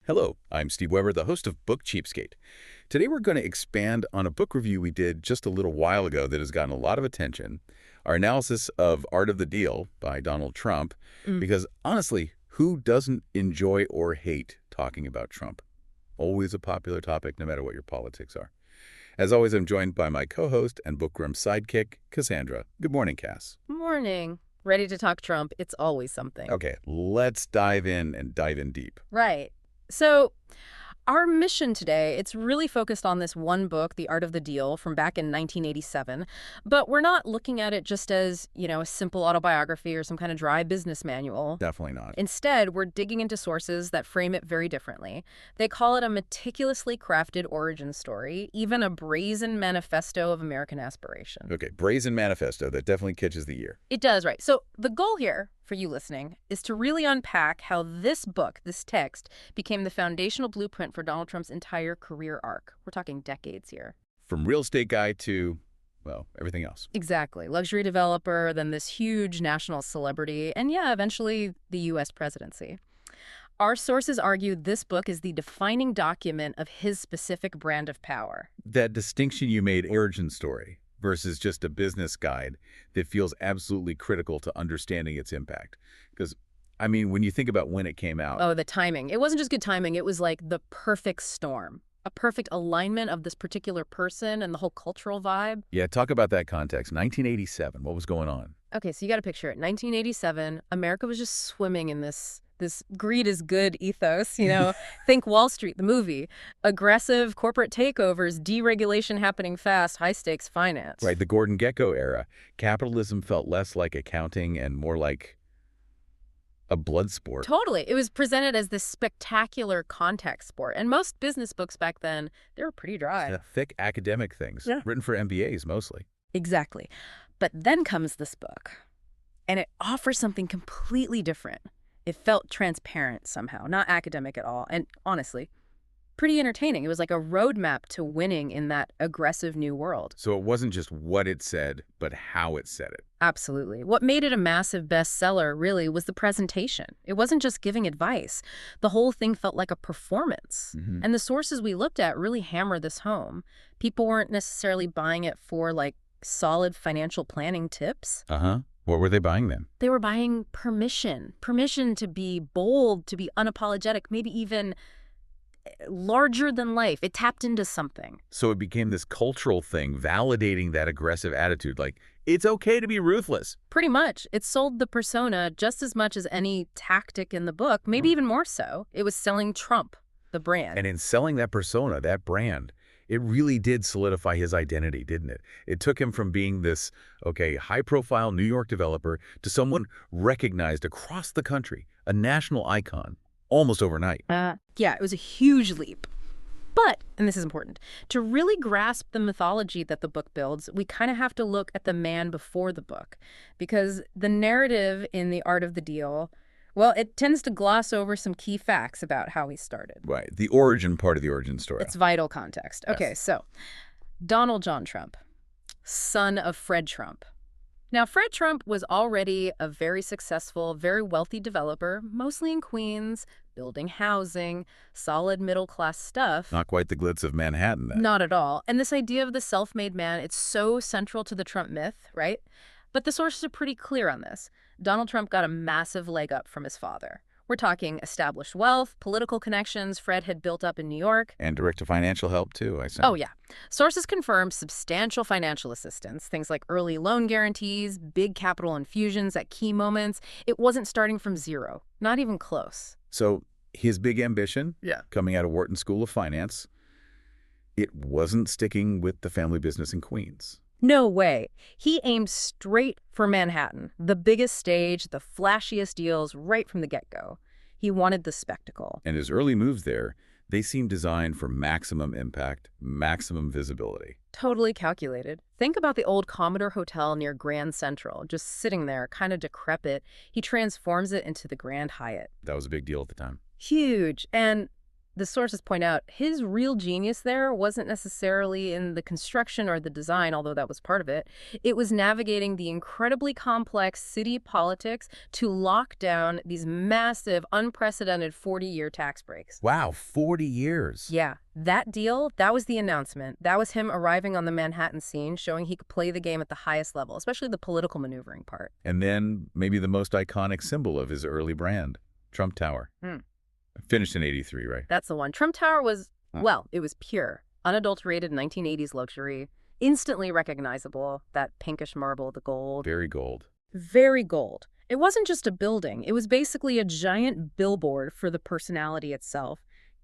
Hello, I'm Steve Weber, the host of Book Cheapskate. Today we're going to expand on a book review we did just a little while ago that has gotten a lot of attention, our analysis of Art of the Deal by Donald Trump, because honestly, who doesn't enjoy or hate talking about Trump? Always a popular topic, no matter what your politics are. As always, I'm joined by my co-host and Bookworm sidekick, Cassandra. Good morning, Cass. Morning. Ready to talk Trump. It's always something. Okay, let's dive in and dive in deep. Right. So our mission today, it's really focused on this one book, The Art of the Deal, from back in 1987. But we're not looking at it just as, a simple autobiography or some kind of dry business manual. Definitely not. Instead, we're digging into sources that frame it very differently. They call it a meticulously crafted origin story, even a brazen manifesto of American aspiration. Okay, brazen manifesto. That definitely catches the ear. It does, right. So the goal here, for you listening, is to really unpack how this book, this text, became the foundational blueprint for Donald Trump's entire career arc. We're talking decades here. From real estate guy to, well, everything else. Exactly. Luxury developer, then this huge national celebrity, and eventually the U.S. presidency. Our sources argue this book is the defining document of his specific brand of power. That distinction you made, origin story, versus just a business guide that feels absolutely critical to understanding its impact. Because, when you think about when it came out. Oh, the timing. It wasn't just good timing. It was like the perfect storm, a perfect alignment of this particular person and the whole cultural vibe. Yeah, talk about that context. 1987, what was going on? Okay, so you got to picture it. 1987, America was just swimming in this greed is good ethos, Think Wall Street, the movie. Aggressive corporate takeovers, deregulation happening fast, high-stakes finance. Right, the Gordon Gekko era. Capitalism felt less like accounting and more like a blood sport. Totally. It was presented as this spectacular contact sport. And most business books back then, they were pretty dry. Yeah, thick academic things, written for MBAs mostly. Exactly. But then comes this book, and it offers something completely different. It felt transparent somehow, not academic at all, and honestly, pretty entertaining. It was like a roadmap to winning in that aggressive new world. So it wasn't just what it said, but how it said it. Absolutely. What made it a massive bestseller, really, was the presentation. It wasn't just giving advice. The whole thing felt like a performance. And the sources we looked at really hammer this home. People weren't necessarily buying it for, solid financial planning tips. What were they buying then? They were buying permission to be bold, to be unapologetic, maybe even larger than life. It tapped into something. So it became this cultural thing, validating that aggressive attitude, like, it's okay to be ruthless. Pretty much. It sold the persona just as much as any tactic in the book, maybe even more so. It was selling Trump, the brand. And in selling that persona, that brand, it really did solidify his identity, didn't it? It took him from being this, high-profile New York developer to someone recognized across the country, a national icon, almost overnight. It was a huge leap. But, and this is important, to really grasp the mythology that the book builds, we kind of have to look at the man before the book. Because the narrative in The Art of the Deal, well, it tends to gloss over some key facts about how he started. Right, the origin part of the origin story. It's vital context. Yes. Okay, so Donald John Trump, son of Fred Trump. Now, Fred Trump was already a very successful, very wealthy developer, mostly in Queens, building housing, solid middle-class stuff. Not quite the glitz of Manhattan, then. Not at all. And this idea of the self-made man, it's so central to the Trump myth, right? But the sources are pretty clear on this. Donald Trump got a massive leg up from his father. We're talking established wealth, political connections Fred had built up in New York. And direct to financial help, too, I say. Oh, yeah. Sources confirm substantial financial assistance, things like early loan guarantees, big capital infusions at key moments. It wasn't starting from zero, not even close. So his big ambition, coming out of Wharton School of Finance, it wasn't sticking with the family business in Queens. No way. He aimed straight for Manhattan, the biggest stage, the flashiest deals right from the get-go. He wanted the spectacle. And his early moves there, they seemed designed for maximum impact, maximum visibility. Totally calculated. Think about the old Commodore Hotel near Grand Central, just sitting there, kind of decrepit. He transforms it into the Grand Hyatt. That was a big deal at the time. Huge. And the sources point out his real genius there wasn't necessarily in the construction or the design, although that was part of it. It was navigating the incredibly complex city politics to lock down these massive, unprecedented 40-year tax breaks. Wow, 40 years. Yeah, that deal, that was the announcement. That was him arriving on the Manhattan scene, showing he could play the game at the highest level, especially the political maneuvering part. And then maybe the most iconic symbol of his early brand, Trump Tower. Finished in 83, right? That's the one. Trump Tower was, well, it was pure, unadulterated 1980s luxury, instantly recognizable, that pinkish marble, the gold. Very gold. Very gold. It wasn't just a building. It was basically a giant billboard for the personality itself.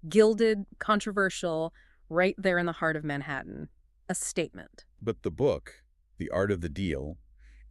Gilded, controversial, right there in the heart of Manhattan. A statement. But the book, The Art of the Deal,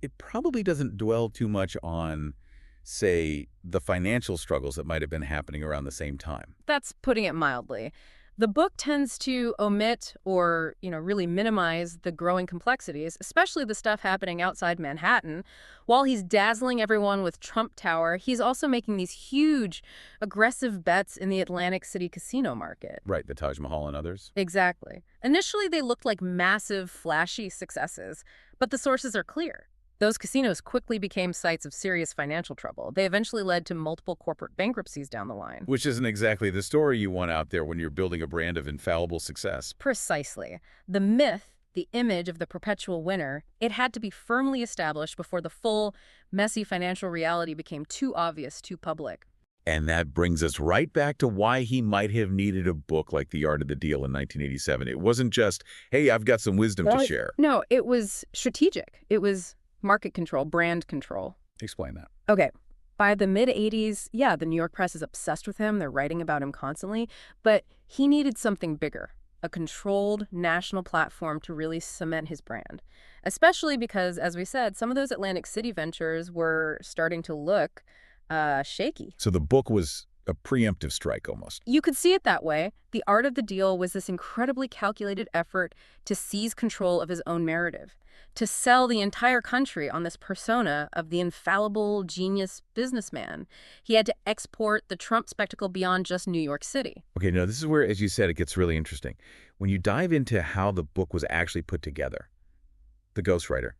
it probably doesn't dwell too much on, say, the financial struggles that might have been happening around the same time. That's putting it mildly. The book tends to omit or, really minimize the growing complexities, especially the stuff happening outside Manhattan. While he's dazzling everyone with Trump Tower, he's also making these huge, aggressive bets in the Atlantic City casino market. Right, the Taj Mahal and others. Exactly. Initially, they looked like massive, flashy successes, but the sources are clear. Those casinos quickly became sites of serious financial trouble. They eventually led to multiple corporate bankruptcies down the line. Which isn't exactly the story you want out there when you're building a brand of infallible success. Precisely. The myth, the image of the perpetual winner, it had to be firmly established before the full, messy financial reality became too obvious, too public. And that brings us right back to why he might have needed a book like The Art of the Deal in 1987. It wasn't just, hey, I've got some wisdom to share. No, it was strategic. It was market control, brand control. Explain that. Okay. By the mid-'80s, yeah, the New York press is obsessed with him. They're writing about him constantly. But he needed something bigger, a controlled national platform to really cement his brand. Especially because, as we said, some of those Atlantic City ventures were starting to look shaky. So the book was a preemptive strike almost. You could see it that way. The Art of the Deal was this incredibly calculated effort to seize control of his own narrative, to sell the entire country on this persona of the infallible genius businessman. He had to export the Trump spectacle beyond just New York City. Okay, now this is where, as you said, it gets really interesting. When you dive into how the book was actually put together, the ghostwriter,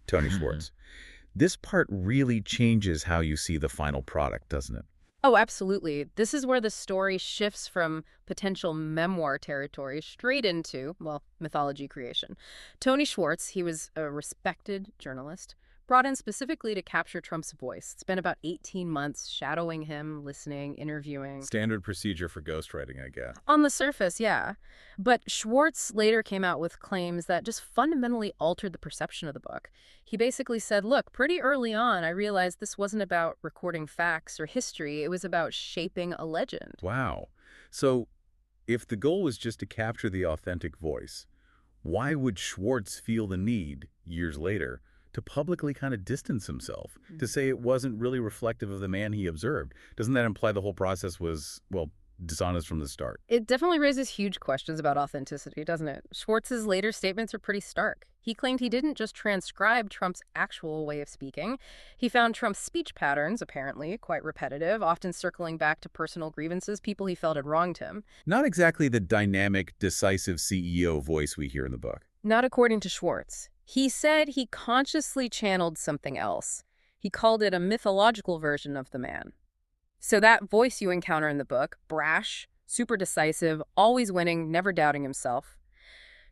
Tony Schwartz, this part really changes how you see the final product, doesn't it? Oh, absolutely. This is where the story shifts from potential memoir territory straight into, well, mythology creation. Tony Schwartz, he was a respected journalist, brought in specifically to capture Trump's voice. Spent about 18 months shadowing him, listening, interviewing. Standard procedure for ghostwriting, I guess. On the surface, yeah. But Schwartz later came out with claims that just fundamentally altered the perception of the book. He basically said, look, pretty early on, I realized this wasn't about recording facts or history. It was about shaping a legend. Wow. So if the goal was just to capture the authentic voice, why would Schwartz feel the need, years later, to publicly kind of distance himself, to say it wasn't really reflective of the man he observed? Doesn't that imply the whole process was, well, dishonest from the start? It definitely raises huge questions about authenticity, doesn't it? Schwartz's later statements are pretty stark. He claimed he didn't just transcribe Trump's actual way of speaking. He found Trump's speech patterns, apparently, quite repetitive, often circling back to personal grievances, people he felt had wronged him. Not exactly the dynamic, decisive CEO voice we hear in the book. Not according to Schwartz. He said he consciously channeled something else. He called it a mythological version of the man. So that voice you encounter in the book, brash, super decisive, always winning, never doubting himself,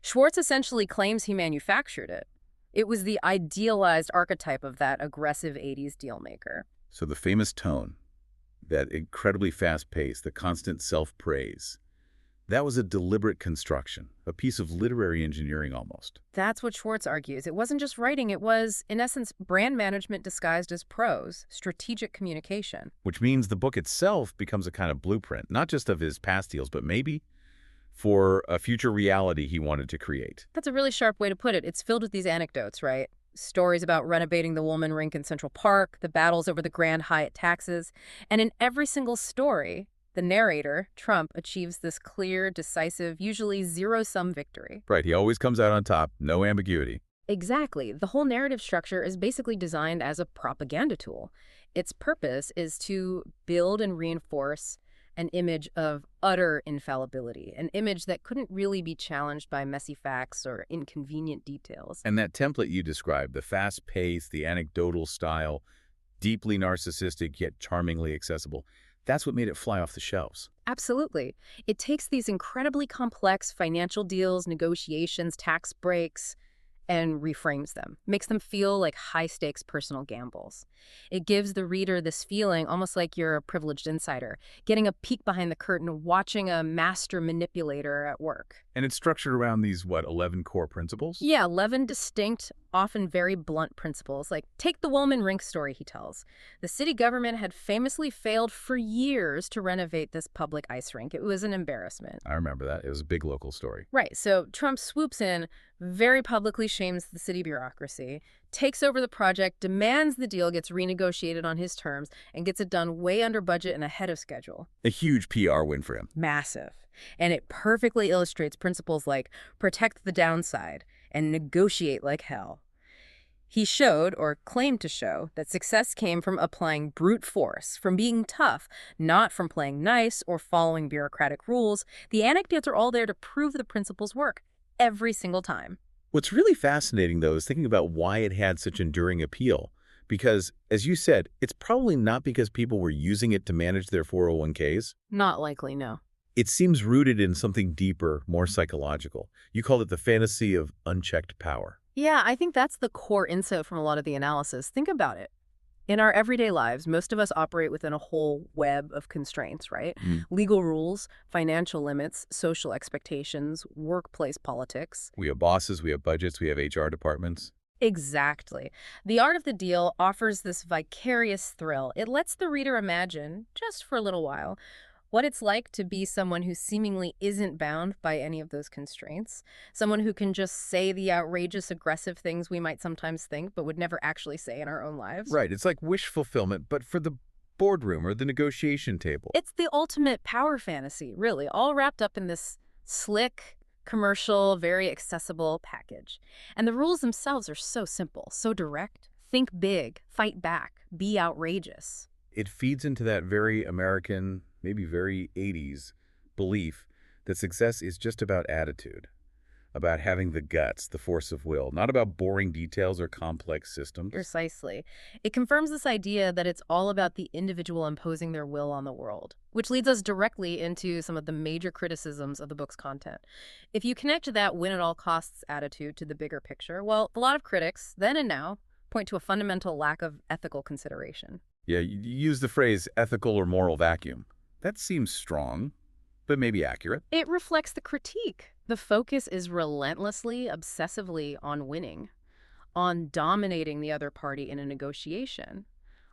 Schwartz essentially claims he manufactured it. It was the idealized archetype of that aggressive 80s dealmaker. So the famous tone, that incredibly fast pace, the constant self-praise, that was a deliberate construction, a piece of literary engineering almost. That's what Schwartz argues. It wasn't just writing, it was, in essence, brand management disguised as prose, strategic communication. Which means the book itself becomes a kind of blueprint, not just of his past deals, but maybe for a future reality he wanted to create. That's a really sharp way to put it. It's filled with these anecdotes, right? Stories about renovating the Woolman Rink in Central Park, the battles over the Grand Hyatt taxes. And in every single story, the narrator, Trump, achieves this clear, decisive, usually zero-sum victory. Right, he always comes out on top, no ambiguity. Exactly. The whole narrative structure is basically designed as a propaganda tool. Its purpose is to build and reinforce an image of utter infallibility, an image that couldn't really be challenged by messy facts or inconvenient details. And that template you described, the fast pace, the anecdotal style, deeply narcissistic yet charmingly accessible, that's what made it fly off the shelves. Absolutely. It takes these incredibly complex financial deals, negotiations, tax breaks, and reframes them, makes them feel like high-stakes personal gambles. It gives the reader this feeling almost like you're a privileged insider, getting a peek behind the curtain, watching a master manipulator at work. And it's structured around these, what, 11 core principles? Yeah, 11 distinct, often very blunt principles. Like, take the Woolman Rink story, he tells. The city government had famously failed for years to renovate this public ice rink. It was an embarrassment. I remember that. It was a big local story. Right, so Trump swoops in, very publicly shames the city bureaucracy, takes over the project, demands the deal gets renegotiated on his terms, and gets it done way under budget and ahead of schedule. A huge PR win for him. Massive. And it perfectly illustrates principles like protect the downside and negotiate like hell. He showed, or claimed to show, that success came from applying brute force, from being tough, not from playing nice or following bureaucratic rules. The anecdotes are all there to prove the principles work, every single time. What's really fascinating, though, is thinking about why it had such enduring appeal. Because, as you said, it's probably not because people were using it to manage their 401ks. Not likely, no. It seems rooted in something deeper, more psychological. You called it the fantasy of unchecked power. Yeah, I think that's the core insight from a lot of the analysis. Think about it. In our everyday lives, most of us operate within a whole web of constraints, right? Legal rules, financial limits, social expectations, workplace politics. We have bosses, we have budgets, we have HR departments. Exactly. The art of the deal offers this vicarious thrill. It lets the reader imagine, just for a little while, what it's like to be someone who seemingly isn't bound by any of those constraints, someone who can just say the outrageous, aggressive things we might sometimes think but would never actually say in our own lives. Right, it's like wish fulfillment, but for the boardroom or the negotiation table. It's the ultimate power fantasy, really, all wrapped up in this slick, commercial, very accessible package. And the rules themselves are so simple, so direct. Think big, fight back, be outrageous. It feeds into that very American, maybe very 80s belief that success is just about attitude, about having the guts, the force of will, not about boring details or complex systems. Precisely. It confirms this idea that it's all about the individual imposing their will on the world, which leads us directly into some of the major criticisms of the book's content. If you connect that win-at-all-costs attitude to the bigger picture, well, a lot of critics, then and now, point to a fundamental lack of ethical consideration. Yeah, you use the phrase ethical or moral vacuum. That seems strong, but maybe accurate. It reflects the critique. The focus is relentlessly, obsessively on winning, on dominating the other party in a negotiation.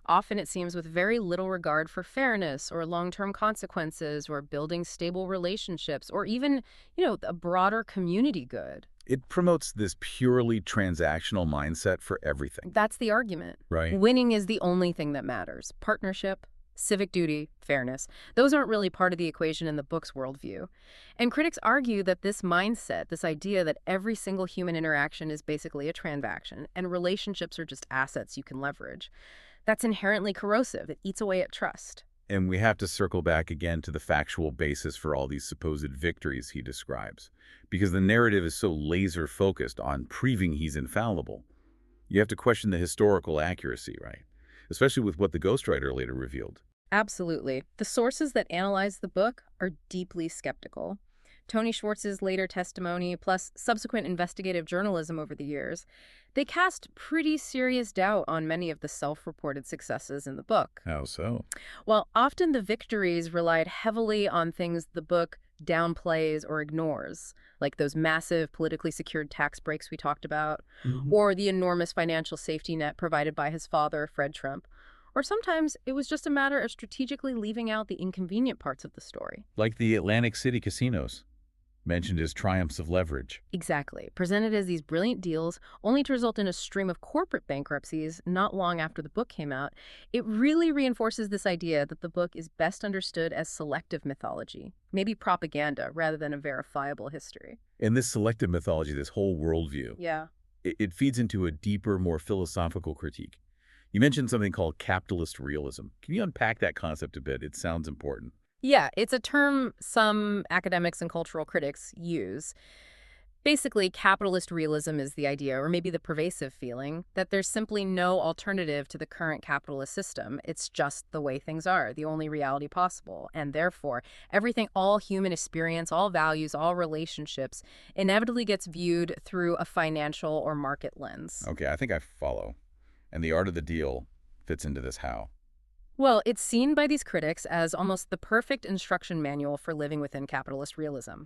Often it seems with very little regard for fairness or long-term consequences or building stable relationships or even, a broader community good. It promotes this purely transactional mindset for everything. That's the argument. Right. Winning is the only thing that matters. Partnership, civic duty, fairness. Those aren't really part of the equation in the book's worldview. And critics argue that this mindset, this idea that every single human interaction is basically a transaction and relationships are just assets you can leverage, that's inherently corrosive. It eats away at trust. And we have to circle back again to the factual basis for all these supposed victories he describes, because the narrative is so laser-focused on proving he's infallible. You have to question the historical accuracy, right? Especially with what the ghostwriter later revealed. Absolutely. The sources that analyze the book are deeply skeptical. Tony Schwartz's later testimony, plus subsequent investigative journalism over the years, they cast pretty serious doubt on many of the self-reported successes in the book. How so? While often the victories relied heavily on things the book downplays or ignores, like those massive politically secured tax breaks we talked about, or the enormous financial safety net provided by his father, Fred Trump. Or sometimes it was just a matter of strategically leaving out the inconvenient parts of the story. Like the Atlantic City casinos, mentioned as triumphs of leverage. Exactly. Presented as these brilliant deals, only to result in a stream of corporate bankruptcies not long after the book came out, it really reinforces this idea that the book is best understood as selective mythology, maybe propaganda rather than a verifiable history. And this selective mythology, this whole worldview, Yeah. it feeds into a deeper, more philosophical critique. You mentioned something called capitalist realism. Can you unpack that concept a bit? It sounds important. Yeah, it's a term some academics and cultural critics use. Basically, capitalist realism is the idea, or maybe the pervasive feeling, that there's simply no alternative to the current capitalist system. It's just the way things are, the only reality possible. And therefore, everything, all human experience, all values, all relationships, inevitably gets viewed through a financial or market lens. Okay, I think I follow. And the art of the deal fits into this how. Well, it's seen by these critics as almost the perfect instruction manual for living within capitalist realism.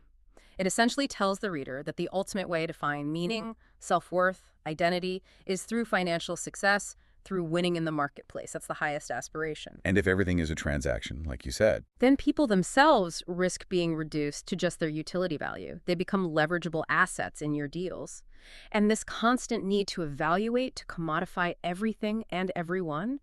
It essentially tells the reader that the ultimate way to find meaning, self-worth, identity is through financial success, through winning in the marketplace. That's the highest aspiration. And if everything is a transaction, like you said, Then people themselves risk being reduced to just their utility value. They become leverageable assets in your deals. And this constant need to evaluate, to commodify everything and everyone,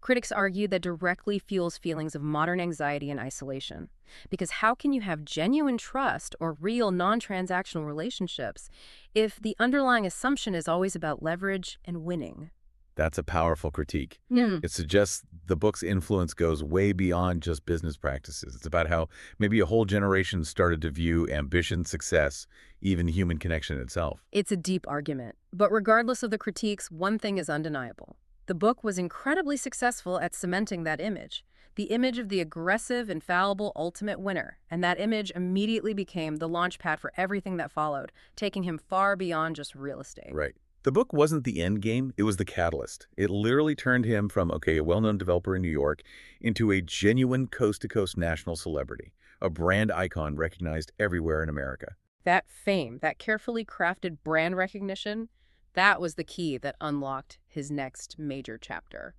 critics argue that directly fuels feelings of modern anxiety and isolation. Because how can you have genuine trust or real non-transactional relationships if the underlying assumption is always about leverage and winning? that's a powerful critique. Hmm. It suggests the book's influence goes way beyond just business practices. It's about how maybe a whole generation started to view ambition, success, even human connection itself. It's a deep argument. But regardless of the critiques, one thing is undeniable. The book was incredibly successful at cementing that image. The image of the aggressive, infallible, ultimate winner. And that image immediately became the launchpad for everything that followed, taking him far beyond just real estate. Right. The book wasn't the end game, it was the catalyst. It literally turned him from, okay, a well-known developer in New York into a genuine coast-to-coast national celebrity, a brand icon recognized everywhere in America. That fame, that carefully crafted brand recognition, that was the key that unlocked his next major chapter: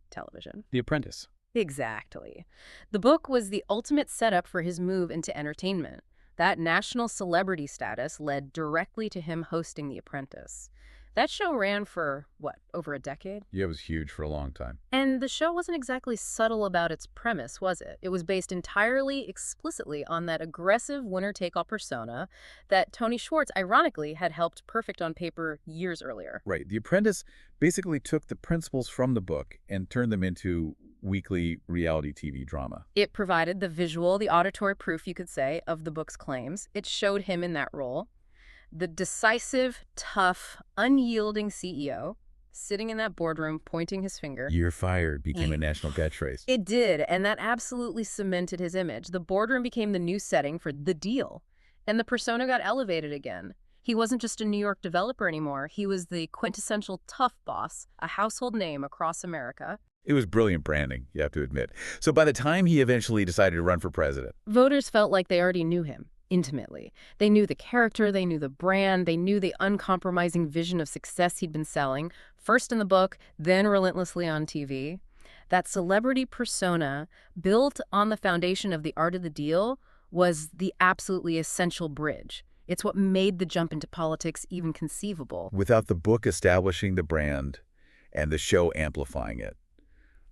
television. The Apprentice. Exactly. The book was the ultimate setup for his move into entertainment. That national celebrity status led directly to him hosting The Apprentice. That show ran for, what, over a decade? Yeah, it was huge for a long time. And the show wasn't exactly subtle about its premise, was it? It was based entirely, explicitly on that aggressive winner-take-all persona that Tony Schwartz, ironically, had helped perfect on paper years earlier. Right. The Apprentice basically took the principles from the book and turned them into weekly reality TV drama. It provided the visual, the auditory proof, you could say, of the book's claims. It showed him in that role. The decisive, tough, unyielding CEO, sitting in that boardroom, pointing his finger. "You're fired" became a national catchphrase. It did, and that absolutely cemented his image. The boardroom became the new setting for the deal, and the persona got elevated again. He wasn't just a New York developer anymore. He was the quintessential tough boss, a household name across America. It was brilliant branding, you have to admit. So by the time he eventually decided to run for president, Voters felt like they already knew him intimately. They knew the character, they knew the brand, they knew the uncompromising vision of success he'd been selling, first in the book, then relentlessly on TV. That celebrity persona, built on the foundation of the art of the deal, was the absolutely essential bridge. It's what made the jump into politics even conceivable. without the book establishing the brand and the show amplifying it,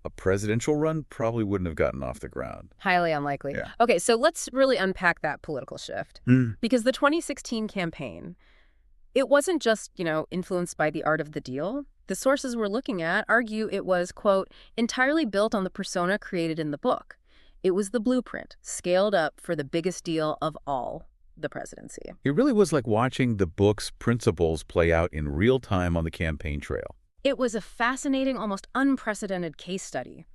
a presidential run probably wouldn't have gotten off the ground. Highly unlikely. Yeah. Okay, so let's really unpack that political shift. Because the 2016 campaign, it wasn't just, influenced by the art of the deal. The sources we're looking at argue it was, quote, entirely built on the persona created in the book. It was the blueprint, scaled up for the biggest deal of all, the presidency. It really was like watching the book's principles play out in real time on the campaign trail. It was a fascinating, almost unprecedented case study,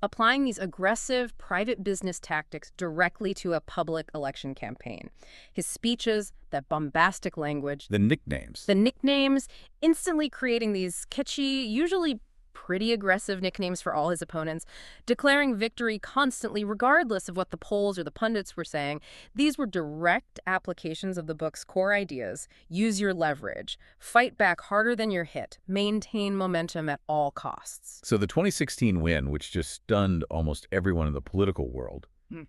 applying these aggressive private business tactics directly to a public election campaign. His speeches, that bombastic language, The nicknames. the nicknames, instantly creating these kitschy, usually pretty aggressive nicknames for all his opponents, declaring victory constantly regardless of what the polls or the pundits were saying. These were direct applications of the book's core ideas. Use your leverage, fight back harder than you're hit, maintain momentum at all costs. So the 2016 win, which just stunned almost everyone in the political world, Hmm.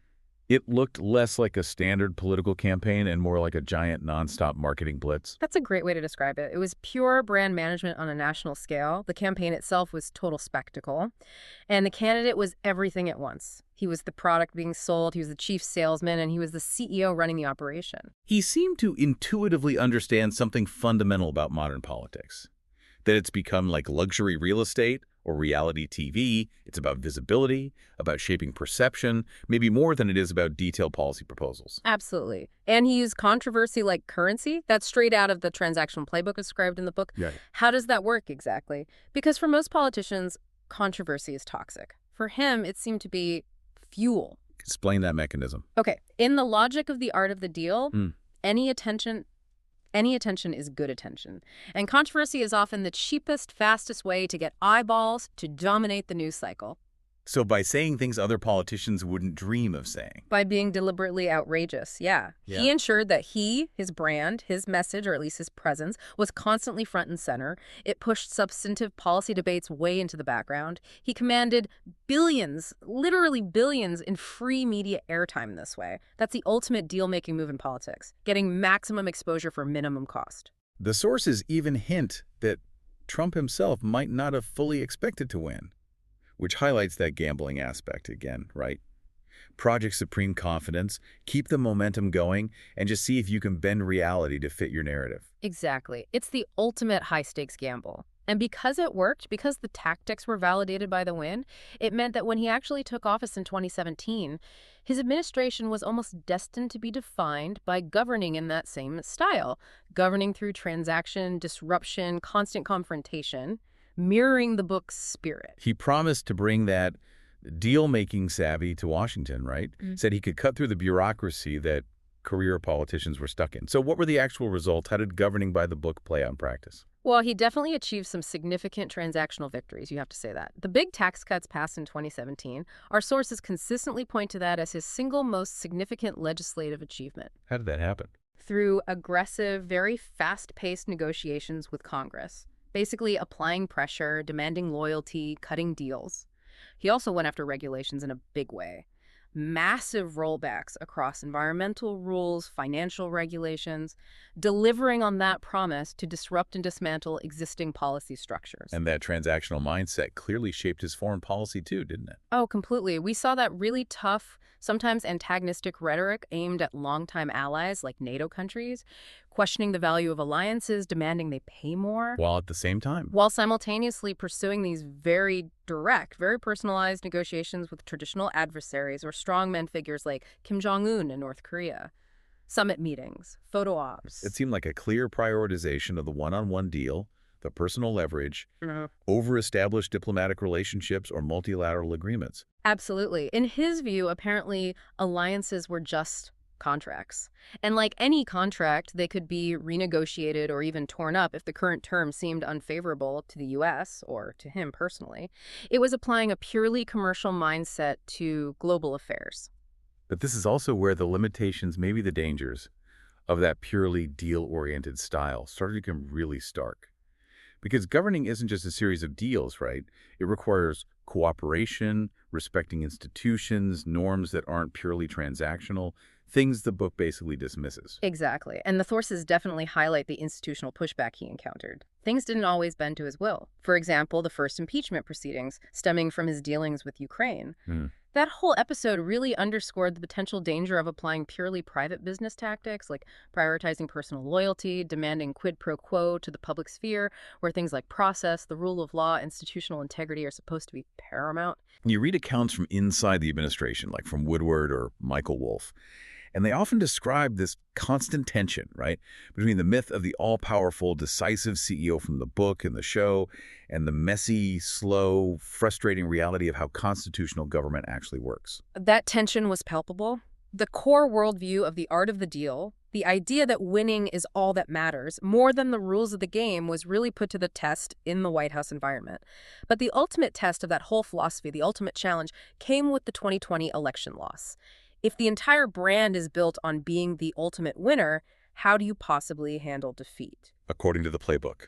it looked less like a standard political campaign and more like a giant nonstop marketing blitz. That's a great way to describe it. It was pure brand management on a national scale. The campaign itself was total spectacle. And the candidate was everything at once. He was the product being sold, he was the chief salesman, and he was the CEO running the operation. He seemed to intuitively understand something fundamental about modern politics, that it's become like luxury real estate or reality TV. It's about visibility, about shaping perception, maybe more than it is about detailed policy proposals. Absolutely. And he used controversy like currency. That's straight out of the transactional playbook described in the book. Yeah. How does that work exactly? Because for most politicians, controversy is toxic. For him, it seemed to be fuel. Explain that mechanism. Okay, in the logic of the art of the deal, Hmm. any attention any attention is good attention. And controversy is often the cheapest, fastest way to get eyeballs to dominate the news cycle. So by saying things other politicians wouldn't dream of saying. By being deliberately outrageous, yeah. Yeah. He ensured that his brand, his message, or at least his presence, was constantly front and center. It pushed substantive policy debates way into the background. He commanded billions, literally billions, in free media airtime this way. That's the ultimate deal-making move in politics, getting maximum exposure for minimum cost. The sources even hint that Trump himself might not have fully expected to win, which highlights that gambling aspect again, right? Project supreme confidence, keep the momentum going, and just see if you can bend reality to fit your narrative. Exactly. It's the ultimate high-stakes gamble. And because it worked, because the tactics were validated by the win, it meant that when he actually took office in 2017, his administration was almost destined to be defined by governing in that same style, governing through transaction, disruption, constant confrontation, mirroring the book's spirit. He promised to bring that deal-making savvy to Washington, right? Said he could cut through the bureaucracy that career politicians were stuck in. So what were the actual results? How did governing by the book play out in practice? Well, he definitely achieved some significant transactional victories, you have to say that. The big tax cuts passed in 2017, our sources consistently point to that as his single most significant legislative achievement. How did that happen? Through aggressive, very fast-paced negotiations with Congress, basically applying pressure, demanding loyalty, cutting deals. He also went after regulations in a big way. Massive rollbacks across environmental rules, financial regulations, delivering on that promise to disrupt and dismantle existing policy structures. And that transactional mindset clearly shaped his foreign policy too, didn't it? Oh, completely. We saw that really tough, sometimes antagonistic rhetoric aimed at longtime allies like NATO countries, questioning the value of alliances, demanding they pay more, While at the same time. while simultaneously pursuing these very direct, very personalized negotiations with traditional adversaries or strongman figures like Kim Jong-un in North Korea. Summit meetings, photo ops. It seemed like a clear prioritization of the one-on-one deal, the personal leverage, over established diplomatic relationships or multilateral agreements. Absolutely. In his view, apparently, alliances were just contracts. And like any contract, they could be renegotiated or even torn up if the current terms seemed unfavorable to the U.S. or to him personally. It was applying a purely commercial mindset to global affairs. But this is also where the limitations, maybe the dangers, of that purely deal-oriented style started to become really stark. Because governing isn't just a series of deals, right? It requires cooperation, respecting institutions, norms that aren't purely transactional, things the book basically dismisses. Exactly. And the sources definitely highlight the institutional pushback he encountered. Things didn't always bend to his will. For example, the first impeachment proceedings stemming from his dealings with Ukraine. That whole episode really underscored the potential danger of applying purely private business tactics, like prioritizing personal loyalty, demanding quid pro quo to the public sphere, where things like process, the rule of law, institutional integrity are supposed to be paramount. You read accounts from inside the administration, like from Woodward or Michael Wolff, and they often describe this constant tension, right, between the myth of the all-powerful, decisive CEO from the book and the show and the messy, slow, frustrating reality of how constitutional government actually works. That tension was palpable. The core worldview of the art of the deal, the idea that winning is all that matters, more than the rules of the game, was really put to the test in the White House environment. But the ultimate test of that whole philosophy, the ultimate challenge, came with the 2020 election loss. If the entire brand is built on being the ultimate winner, how do you possibly handle defeat? According to the playbook,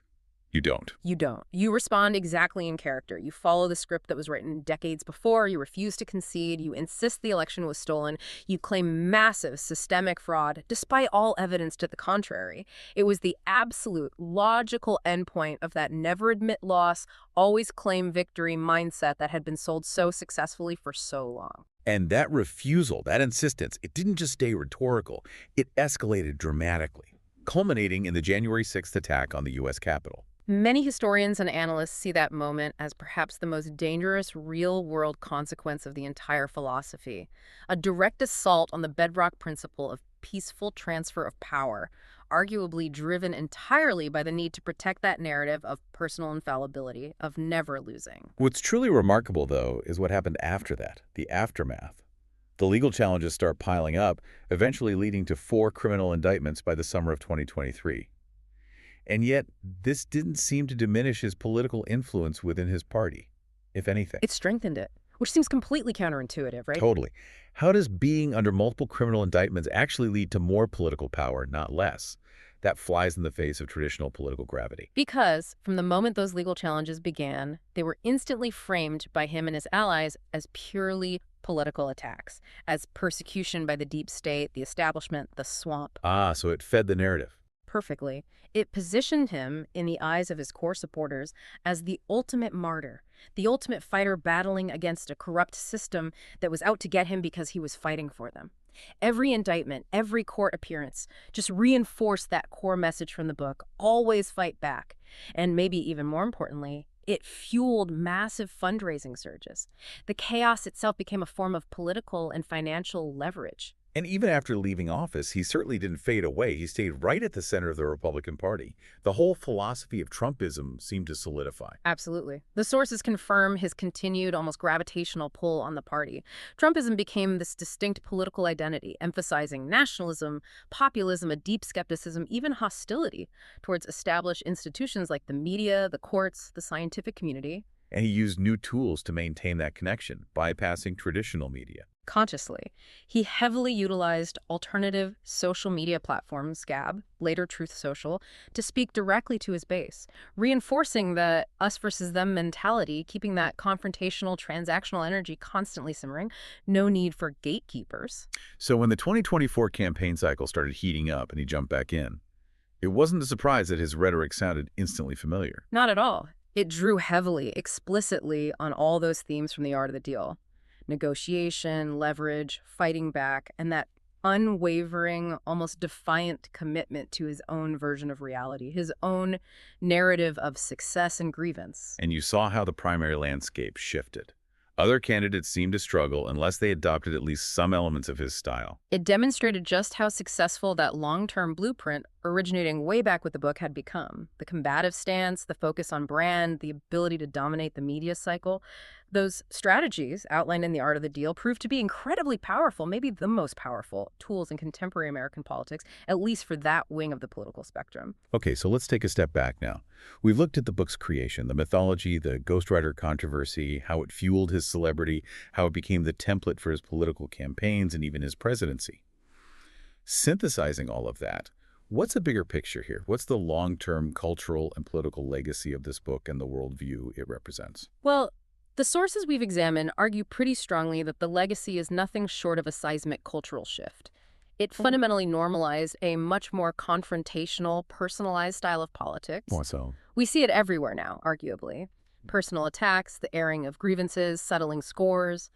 you don't. You don't. You respond exactly in character. You follow the script that was written decades before. You refuse to concede. You insist the election was stolen. You claim massive systemic fraud, despite all evidence to the contrary. It was the absolute logical endpoint of that never admit loss, always claim victory mindset that had been sold so successfully for so long. And that refusal, that insistence, it didn't just stay rhetorical. It escalated dramatically, culminating in the January 6th attack on the U.S. Capitol. Many historians and analysts see that moment as perhaps the most dangerous real-world consequence of the entire philosophy, a direct assault on the bedrock principle of peaceful transfer of power, arguably driven entirely by the need to protect that narrative of personal infallibility, of never losing. What's truly remarkable, though, is what happened after that, the aftermath. The legal challenges start piling up, eventually leading to 4 criminal indictments by the summer of 2023. And yet, this didn't seem to diminish his political influence within his party, if anything. It strengthened it, which seems completely counterintuitive, right? Totally. How does being under multiple criminal indictments actually lead to more political power, not less? That flies in the face of traditional political gravity. Because from the moment those legal challenges began, they were instantly framed by him and his allies as purely political attacks, as persecution by the deep state, the establishment, the swamp. Ah, so it fed the narrative. Perfectly. It positioned him, in the eyes of his core supporters, as the ultimate martyr, the ultimate fighter battling against a corrupt system that was out to get him because he was fighting for them. Every indictment, every court appearance just reinforced that core message from the book: always fight back. And maybe even more importantly, it fueled massive fundraising surges. The chaos itself became a form of political and financial leverage. And even after leaving office, he certainly didn't fade away. He stayed right at the center of the Republican Party. The whole philosophy of Trumpism seemed to solidify. Absolutely. The sources confirm his continued, almost gravitational pull on the party. Trumpism became this distinct political identity, emphasizing nationalism, populism, a deep skepticism, even hostility towards established institutions like the media, the courts, the scientific community. And he used new tools to maintain that connection, bypassing traditional media. Consciously, he heavily utilized alternative social media platforms, Gab, later Truth Social, to speak directly to his base, reinforcing the us versus them mentality, keeping that confrontational, transactional energy constantly simmering. No need for gatekeepers. So when the 2024 campaign cycle started heating up and he jumped back in, it wasn't a surprise that his rhetoric sounded instantly familiar. Not at all. It drew heavily, explicitly on all those themes from The Art of the Deal: negotiation, leverage, fighting back, and that unwavering, almost defiant commitment to his own version of reality, his own narrative of success and grievance. And you saw how the primary landscape shifted. Other candidates seemed to struggle unless they adopted at least some elements of his style. It demonstrated just how successful that long-term blueprint, originating way back with the book, had become. The combative stance, the focus on brand, the ability to dominate the media cycle. Those strategies, outlined in The Art of the Deal, proved to be incredibly powerful, maybe the most powerful tools in contemporary American politics, at least for that wing of the political spectrum. Okay, so let's take a step back now. We've looked at the book's creation, the mythology, the ghostwriter controversy, how it fueled his celebrity, how it became the template for his political campaigns and even his presidency. Synthesizing all of that, what's the bigger picture here? What's the long-term cultural and political legacy of this book and the worldview it represents? Well, the sources we've examined argue pretty strongly that the legacy is nothing short of a seismic cultural shift. It fundamentally normalized a much more confrontational, personalized style of politics. More so. We see it everywhere now, arguably. Personal attacks, the airing of grievances, settling scores.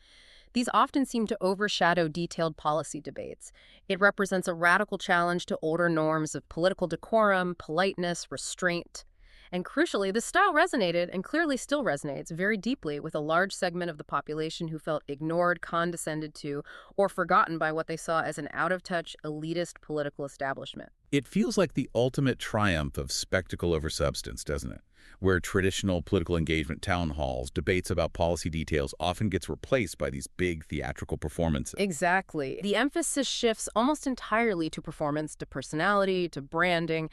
These often seem to overshadow detailed policy debates. It represents a radical challenge to older norms of political decorum, politeness, restraint. And crucially, this style resonated, and clearly still resonates, very deeply with a large segment of the population who felt ignored, condescended to, or forgotten by what they saw as an out-of-touch, elitist political establishment. It feels like the ultimate triumph of spectacle over substance, doesn't it? Where traditional political engagement town halls, debates about policy details often gets replaced by these big theatrical performances. Exactly. The emphasis shifts almost entirely to performance, to personality, to branding,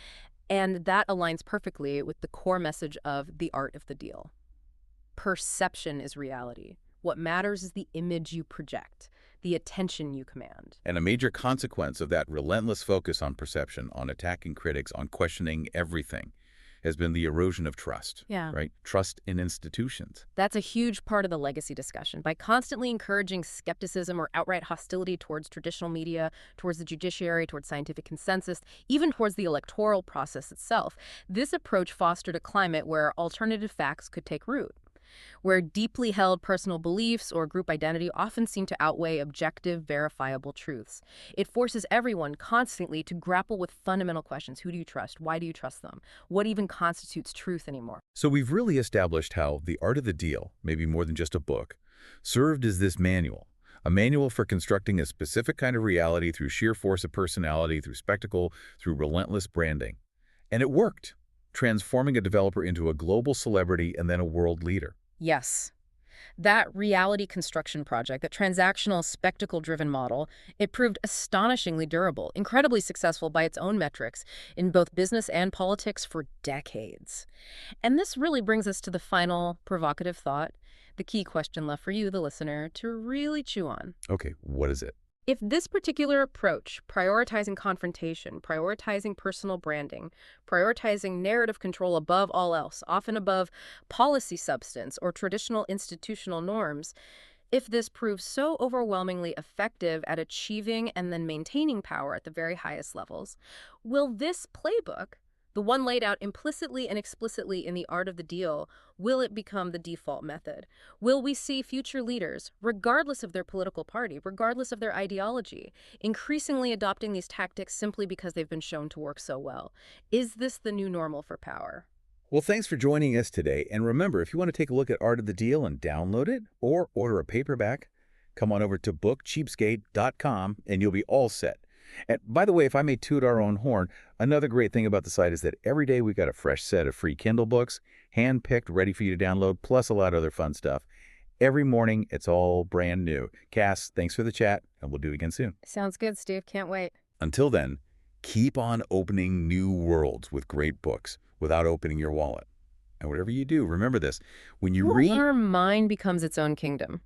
and that aligns perfectly with the core message of The Art of the Deal. Perception is reality. What matters is the image you project, the attention you command. And a major consequence of that relentless focus on perception, on attacking critics, on questioning everything, has been the erosion of trust, right? Trust in institutions. That's a huge part of the legacy discussion. By constantly encouraging skepticism or outright hostility towards traditional media, towards the judiciary, towards scientific consensus, even towards the electoral process itself, this approach fostered a climate where alternative facts could take root. where deeply held personal beliefs or group identity often seem to outweigh objective, verifiable truths. It forces everyone constantly to grapple with fundamental questions. Who do you trust? Why do you trust them? What even constitutes truth anymore? So we've really established how The Art of the Deal, maybe more than just a book, served as this manual, a manual for constructing a specific kind of reality through sheer force of personality, through spectacle, through relentless branding. And it worked, transforming a developer into a global celebrity and then a world leader. Yes. That reality construction project, that transactional, spectacle-driven model, it proved astonishingly durable, incredibly successful by its own metrics in both business and politics for decades. And this really brings us to the final provocative thought, the key question left for you, the listener, to really chew on. Okay, what is it? If this particular approach, prioritizing confrontation, prioritizing personal branding, prioritizing narrative control above all else, often above policy substance or traditional institutional norms, if this proves so overwhelmingly effective at achieving and then maintaining power at the very highest levels, will this playbook, the one laid out implicitly and explicitly in The Art of the Deal, will it become the default method? Will we see future leaders, regardless of their political party, regardless of their ideology, increasingly adopting these tactics simply because they've been shown to work so well? Is this the new normal for power? Well, thanks for joining us today. And remember, if you want to take a look at Art of the Deal and download it or order a paperback, come on over to bookcheapskate.com and you'll be all set. And by the way, if I may toot our own horn, another great thing about the site is that every day we got a fresh set of free Kindle books, hand-picked, ready for you to download, plus a lot of other fun stuff. Every morning, it's all brand new. Cass, thanks for the chat, and we'll do it again soon. Sounds good, Steve. Can't wait. Until then, keep on opening new worlds with great books without opening your wallet. And whatever you do, remember this. When you read... Our mind becomes its own kingdom.